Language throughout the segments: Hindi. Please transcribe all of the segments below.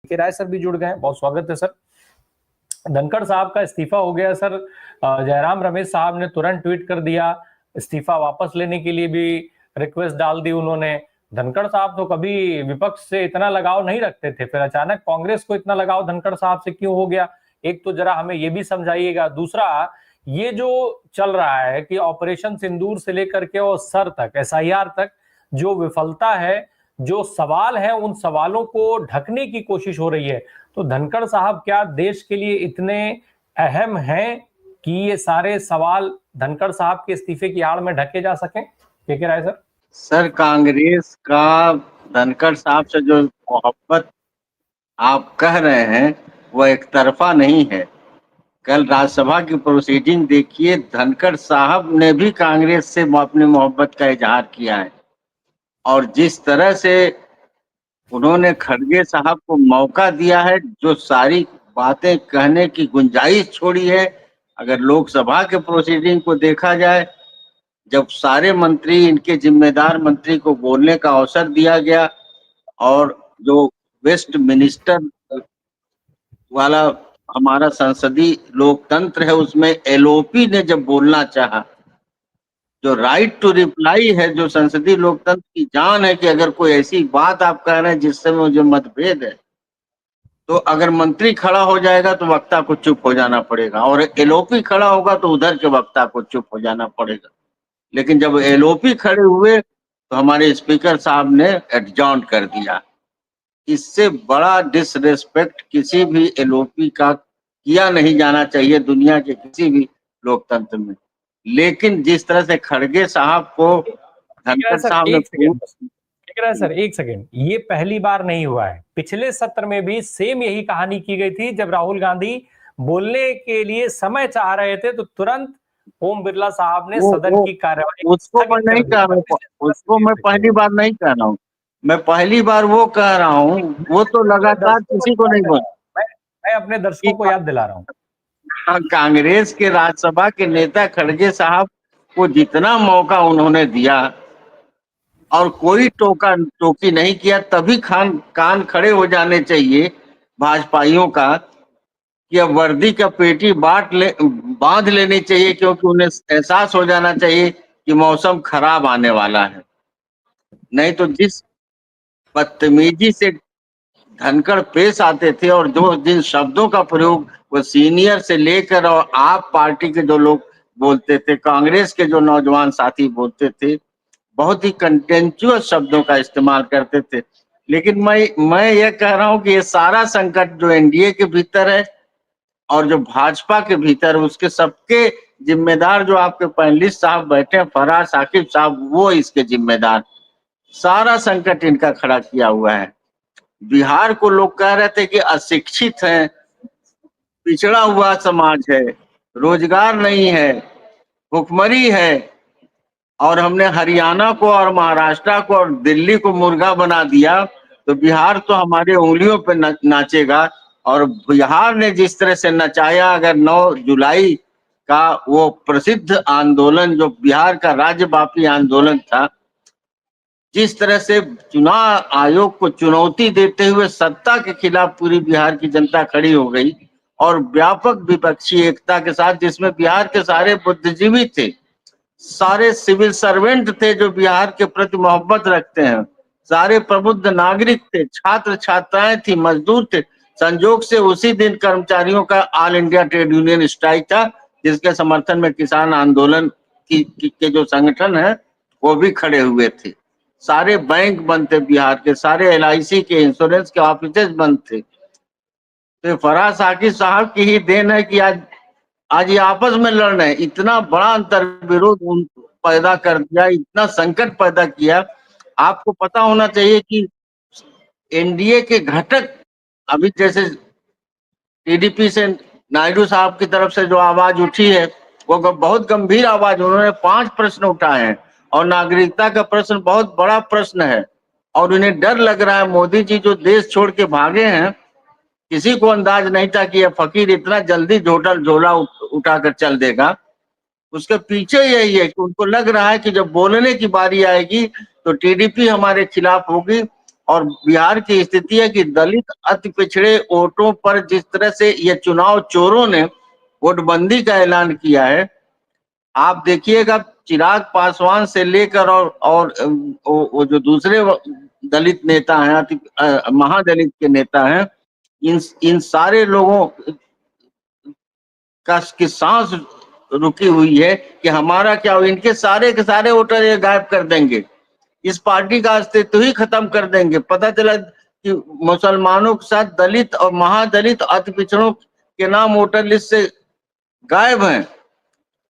के राय सर भी जुड़ गए हैं, बहुत स्वागत है सर। धनखड़ साहब का इस्तीफा हो गया सर। जयराम रमेश साहब ने तुरंत ट्वीट कर दिया, इस्तीफा वापस लेने के लिए भी रिक्वेस्ट डाल दी उन्होंने। धनखड़ साहब तो कभी विपक्ष से इतना लगाव नहीं रखते थे, फिर अचानक कांग्रेस को इतना लगाव धनखड़ साहब से क्यों हो गया? एक तो जरा हमें ये भी समझाइएगा। दूसरा, ये जो चल रहा है कि ऑपरेशन सिंदूर से लेकर के और सर तक, एसआईआर तक जो विफलता है, जो सवाल है, उन सवालों को ढकने की कोशिश हो रही है। तो धनखड़ साहब क्या देश के लिए इतने अहम हैं कि ये सारे सवाल धनखड़ साहब के इस्तीफे की आड़ में ढके जा सकें? क्या राय सर? सर, कांग्रेस का धनखड़ साहब से जो मोहब्बत आप कह रहे हैं वह एक तरफा नहीं है। कल राज्यसभा की प्रोसीडिंग देखिए, धनखड़ साहब ने भी कांग्रेस से अपनी मोहब्बत का इजहार किया है और जिस तरह से उन्होंने खड़गे साहब को मौका दिया है, जो सारी बातें कहने की गुंजाइश छोड़ी है। अगर लोकसभा के प्रोसीडिंग को देखा जाए, जब सारे मंत्री, इनके जिम्मेदार मंत्री को बोलने का अवसर दिया गया और जो वेस्ट मिनिस्टर वाला हमारा संसदीय लोकतंत्र है, उसमें एलओपी ने जब बोलना चाहा, जो राइट टू रिप्लाई है, जो संसदीय लोकतंत्र की जान है कि अगर कोई ऐसी बात आप कह रहे हैं जिससे मुझे मतभेद है, तो अगर मंत्री खड़ा हो जाएगा तो वक्ता को चुप हो जाना पड़ेगा, और एलओपी खड़ा होगा तो उधर के वक्ता को चुप हो जाना पड़ेगा। लेकिन जब एलओपी खड़े हुए तो हमारे स्पीकर साहब ने एडजॉर्न कर दिया। इससे बड़ा डिसरेस्पेक्ट किसी भी एलओपी का किया नहीं जाना चाहिए दुनिया के किसी भी लोकतंत्र में। लेकिन जिस तरह से खड़गे साहब को धनखड़ साहब ने सर, एक सेकेंड, ये पहली बार नहीं हुआ है। पिछले सत्र में भी सेम यही कहानी की गई थी। जब राहुल गांधी बोलने के लिए समय चाह रहे थे तो तुरंत ओम बिरला साहब ने सदन की कार्यवाही उसको मैं नहीं कह रहा हूँ, उसको मैं पहली बार नहीं कह रहा हूँ। मैं पहली बार वो कह रहा हूँ, वो तो लगातार किसी को नहीं बोला। मैं अपने दर्शकों को याद दिला रहा हूँ। हाँ, कांग्रेस के राज्यसभा के नेता खड़गे साहब को जितना मौका उन्होंने दिया और कोई टोकी नहीं किया, तभी कान खड़े हो जाने चाहिए भाजपाइयों का कि अब वर्दी का पेटी बांध लेनी चाहिए, क्योंकि उन्हें एहसास हो जाना चाहिए कि मौसम खराब आने वाला है। नहीं तो जिस बदतमीजी से धनखड़ पेश आते थे और जो जिन शब्दों का प्रयोग वो सीनियर से लेकर और आप पार्टी के जो लोग बोलते थे, कांग्रेस के जो नौजवान साथी बोलते थे, बहुत ही कंटेंचुअस शब्दों का इस्तेमाल करते थे। लेकिन मैं ये कह रहा हूं कि ये सारा संकट जो एनडीए के भीतर है और जो भाजपा के भीतर, उसके सबके जिम्मेदार जो आपके पैनलिस्ट साहब बैठे हैं, फराज साकिब साहब, वो इसके जिम्मेदार। सारा संकट इनका खड़ा किया हुआ है। बिहार को लोग कह रहे थे कि अशिक्षित है, पिछड़ा हुआ समाज है, रोजगार नहीं है, भुखमरी है, और हमने हरियाणा को और महाराष्ट्र को और दिल्ली को मुर्गा बना दिया, तो बिहार तो हमारे उंगलियों पे नाचेगा। और बिहार ने जिस तरह से नचाया, अगर 9 जुलाई का वो प्रसिद्ध आंदोलन जो बिहार का राज्यव्यापी आंदोलन था, जिस तरह से चुनाव आयोग को चुनौती देते हुए सत्ता के खिलाफ पूरी बिहार की जनता खड़ी हो गई और व्यापक विपक्षी एकता के साथ, जिसमें बिहार के सारे बुद्धिजीवी थे, सारे सिविल सर्वेंट थे जो बिहार के प्रति मोहब्बत रखते हैं, सारे प्रबुद्ध नागरिक थे, छात्र छात्राएं थी, मजदूर थे। संजोग से उसी दिन कर्मचारियों का all India trade union strike था, जिसके समर्थन में किसान आंदोलन के जो संगठन है वो भी खड़े हुए थे। सारे बैंक बंद थे बिहार के, सारे एलआईसी के, इंश्योरेंस के ऑफिसेज बंद थे। तो फराज साकिब साहब की ही देन है कि आज ये आपस में लड़ रहे हैं। इतना बड़ा अंतर विरोध पैदा कर दिया, इतना संकट पैदा किया। आपको पता होना चाहिए कि एनडीए के घटक, अभी जैसे टीडीपी से नायडू साहब की तरफ से जो आवाज उठी है, वो बहुत गंभीर आवाज, उन्होंने 5 प्रश्न उठाए हैं और नागरिकता का प्रश्न बहुत बड़ा प्रश्न है। और उन्हें डर लग रहा है, मोदी जी जो देश छोड़ के भागे हैं, किसी को अंदाज नहीं था कि यह फकीर इतना जल्दी झोला उठाकर चल देगा। उसके पीछे यही है कि उनको लग रहा है कि जब बोलने की बारी आएगी तो टीडीपी हमारे खिलाफ होगी, और बिहार की स्थिति है कि दलित अति पिछड़े वोटों पर जिस तरह से ये चुनाव चोरों ने वोटबंदी का ऐलान किया है, आप देखिएगा चिराग पासवान से लेकर और वो जो दूसरे दलित नेता हैं, महादलित के नेता हैं, इन सारे लोगों की सांस रुकी हुई है कि हमारा क्या हो, इनके सारे के सारे वोटर ये गायब कर देंगे, इस पार्टी का अस्तित्व ही खत्म कर देंगे। पता चला कि मुसलमानों के साथ दलित और महादलित अति पिछड़ों के नाम वोटर लिस्ट से गायब हैं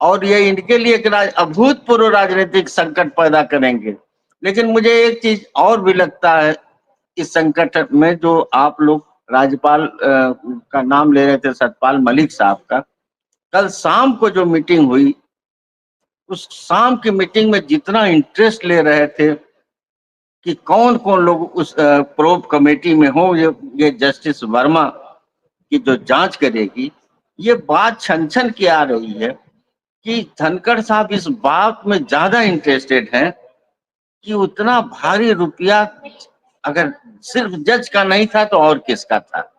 और ये इनके लिए एक अभूतपूर्व राजनीतिक संकट पैदा करेंगे। लेकिन मुझे एक चीज और भी लगता है इस संकट में, जो आप लोग राज्यपाल का नाम ले रहे थे, सतपाल मलिक साहब का, कल शाम को जो मीटिंग हुई, उस शाम की मीटिंग में जितना इंटरेस्ट ले रहे थे कि कौन कौन लोग उस प्रोब कमेटी में हो, ये जस्टिस वर्मा की जो जांच करेगी, ये बात छन छन के आ रही है कि धनखड़ साहब इस बात में ज्यादा इंटरेस्टेड हैं कि उतना भारी रुपया अगर सिर्फ जज का नहीं था तो और किसका था,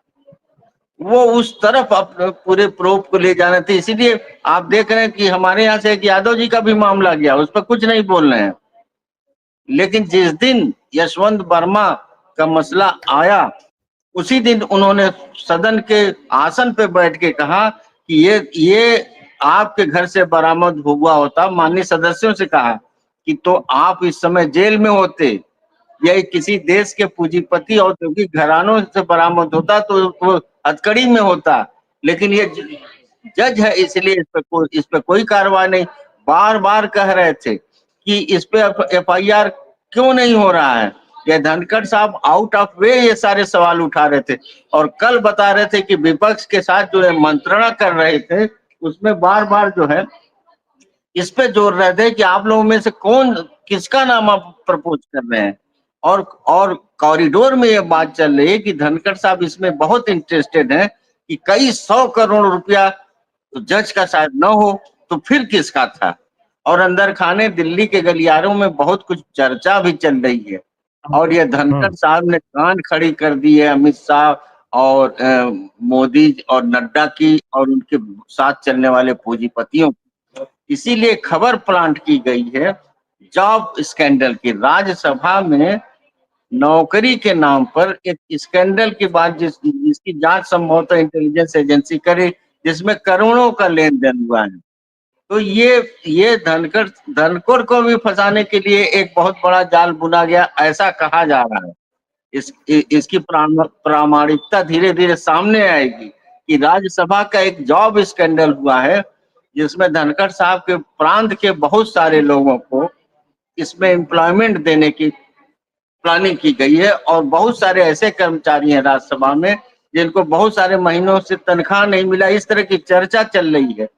वो उस तरफ अपने पूरे प्रोब को ले जाने थे। इसीलिए आप देख रहे हैं कि हमारे यहाँ से एक यादव जी का भी मामला गया, उस पर कुछ नहीं बोल रहे हैं। लेकिन जिस दिन यशवंत वर्मा का मसला आया, उसी दिन उन्होंने सदन के आसन पे बैठ के कहा कि ये आपके घर से बरामद हुआ होता, माननीय सदस्यों से कहा कि तो आप इस समय जेल में होते, या किसी देश के पूंजीपति और औद्योगिक घरानों से बरामद होता तो वो हथकड़ी में होता। लेकिन ये जज है, इसलिए इस पे कोई कार्रवाई नहीं। बार बार कह रहे थे कि इस पे FIR क्यों नहीं हो रहा है। ये धनखड़ साहब आउट ऑफ वे ये सारे सवाल उठा रहे थे और कल बता रहे थे कि विपक्ष के साथ जो है मंत्रणा कर रहे थे, उसमें बार बार जो है इस पे जोर रहे थे कि आप लोगों में से कौन किसका नाम आप प्रपोज कर रहे हैं। और कॉरिडोर में ये बात चल रही है कि धनखड़ साहब इसमें बहुत इंटरेस्टेड हैं कि कई 100 करोड़ रुपया तो जज का शायद न हो तो फिर किसका था। और अंदर खाने दिल्ली के गलियारों में बहुत कुछ चर्चा भी चल रही है। और ये धनखड़ साहब ने कान खड़ी कर दी है अमित शाह और मोदी और नड्डा की और उनके साथ चलने वाले पूंजीपतियों। इसीलिए खबर प्लांट की गई है जॉब स्कैंडल की। राज्यसभा में नौकरी के नाम पर एक स्कैंडल की बात जिसकी जांच संभवतः इंटेलिजेंस एजेंसी करे, जिसमें करोड़ों का लेन देन हुआ है। तो ये धनखड़ को भी फंसाने के लिए एक बहुत बड़ा जाल बुना गया, ऐसा कहा जा रहा है। इसकी प्रामाणिकता धीरे धीरे सामने आएगी कि राज्यसभा का एक जॉब स्कैंडल हुआ है जिसमें धनखड़ साहब के प्रांत के बहुत सारे लोगों को इसमें एम्प्लॉयमेंट देने की प्लानिंग की गई है। और बहुत सारे ऐसे कर्मचारी हैं राज्यसभा में जिनको बहुत सारे महीनों से तनख्वाह नहीं मिला, इस तरह की चर्चा चल रही है।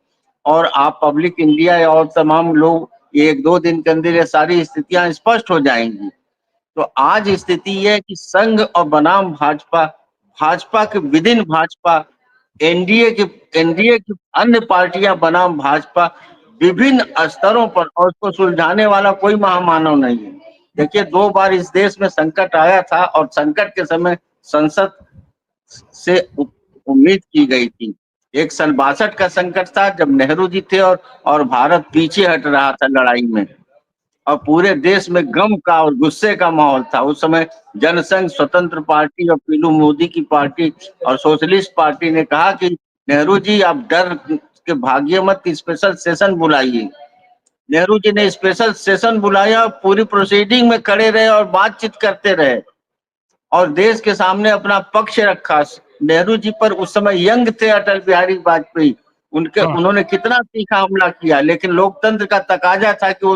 और आप पब्लिक इंडिया और तमाम लोग एक दो दिन के अंदर ये सारी स्थितियां स्पष्ट हो जाएंगी। तो आज स्थिति यह है कि संघ और बनाम भाजपा, भाजपा के विदिन भाजपा, एनडीए की अन्य पार्टियां बनाम भाजपा विभिन्न स्तरों पर, और उसको सुलझाने वाला कोई महामानव नहीं है। देखिए 2 बार इस देश में संकट आया था और संकट के समय संसद से उम्मीद की गई थी। एक सन 62 का संकट था जब नेहरू जी थे और भारत पीछे हट रहा था लड़ाई में और पूरे देश में गम का और गुस्से का माहौल था। उस समय जनसंघ, स्वतंत्र पार्टी और पीलू मोदी की पार्टी और सोशलिस्ट पार्टी ने कहा कि नेहरू जी आप डर के भागिए मत, स्पेशल सेशन बुलाइए। नेहरू जी ने स्पेशल सेशन बुलाया, पूरी प्रोसीडिंग में खड़े रहे और बातचीत करते रहे और देश के सामने अपना पक्ष रखा। नेहरू जी पर उस समय यंग थे अटल बिहारी वाजपेयी, उन्होंने कितना तीखा हमला किया, लेकिन लोकतंत्र का तकाजा था कि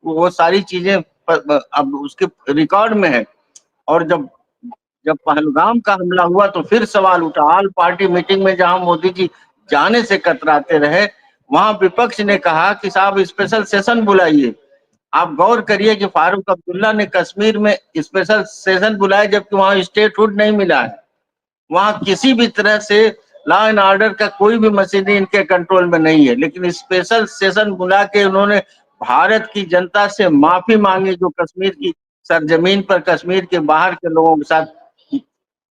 वो सारी चीजें अब उसके रिकॉर्ड में है। और जब पहलगाम का हमला हुआ तो फिर सवाल उठा। ऑल पार्टी मीटिंग में जहां मोदी जी जाने से कतराते रहे, वहां विपक्ष ने कहा कि साहब स्पेशल सेशन बुलाइए। आप गौर करिए कि फारूक अब्दुल्ला ने कश्मीर में स्पेशल सेशन बुलाया जबकि वहां स्टेटहुड नहीं मिला है। वहां किसी भी तरह से लॉ एंड ऑर्डर का कोई भी मशीनरी इनके कंट्रोल में नहीं है, लेकिन स्पेशल सेशन बुला के उन्होंने भारत की जनता से माफी मांगी जो कश्मीर की सरजमीन पर कश्मीर के बाहर के लोगों के साथ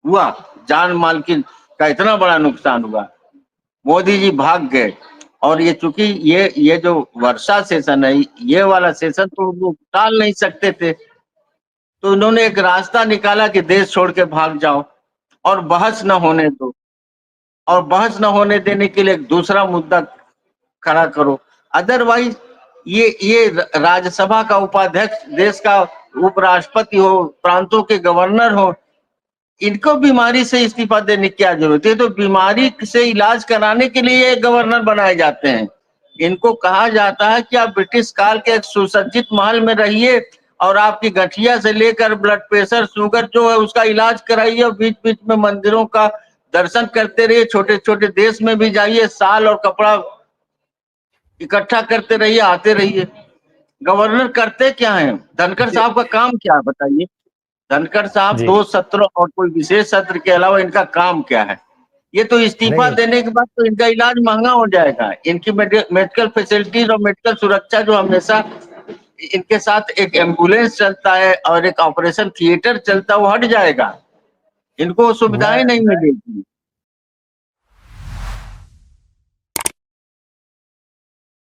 हुआ, जान माल की का इतना बड़ा नुकसान हुआ, मोदी जी भाग गए। और ये चूंकि ये जो वर्षा सेशन है, ये वाला सेशन तो वो टाल नहीं सकते थे, तो उन्होंने एक रास्ता निकाला कि देश छोड़ के भाग जाओ और बहस न होने दो, और बहस न होने देने के लिए एक दूसरा मुद्दा खड़ा करो। अदरवाइज ये राज्यसभा का उपाध्यक्ष, देश का उपराष्ट्रपति हो, प्रांतों के गवर्नर हो, इनको बीमारी से इस्तीफा देने की क्या जरूरत है? तो बीमारी से इलाज कराने के लिए ये गवर्नर बनाए जाते हैं। इनको कहा जाता है कि आप ब्रिटिश काल के एक सुसज्जित महल में रहिए और आपकी गठिया से लेकर ब्लड प्रेशर, शुगर जो है उसका इलाज कराइए, और बीच बीच में मंदिरों का दर्शन करते रहिए, छोटे छोटे देश में भी जाइए, साल और कपड़ा इकट्ठा करते रहिए, आते रहिए। गवर्नर करते क्या है? धनखड़ साहब का काम क्या है बताइए? धनखड़ साहब जी 2 सत्र और कोई विशेष सत्र के अलावा इनका काम क्या है? ये तो इस्तीफा नहीं देने के बाद तो इनका इलाज महंगा हो जाएगा। इनकी मेडिकल फैसिलिटीज और मेडिकल सुरक्षा जो हमेशा इनके साथ एक एम्बुलेंस चलता है और एक ऑपरेशन थिएटर चलता है, वो हट जाएगा, इनको सुविधाएं मैं नहीं मिलेगी।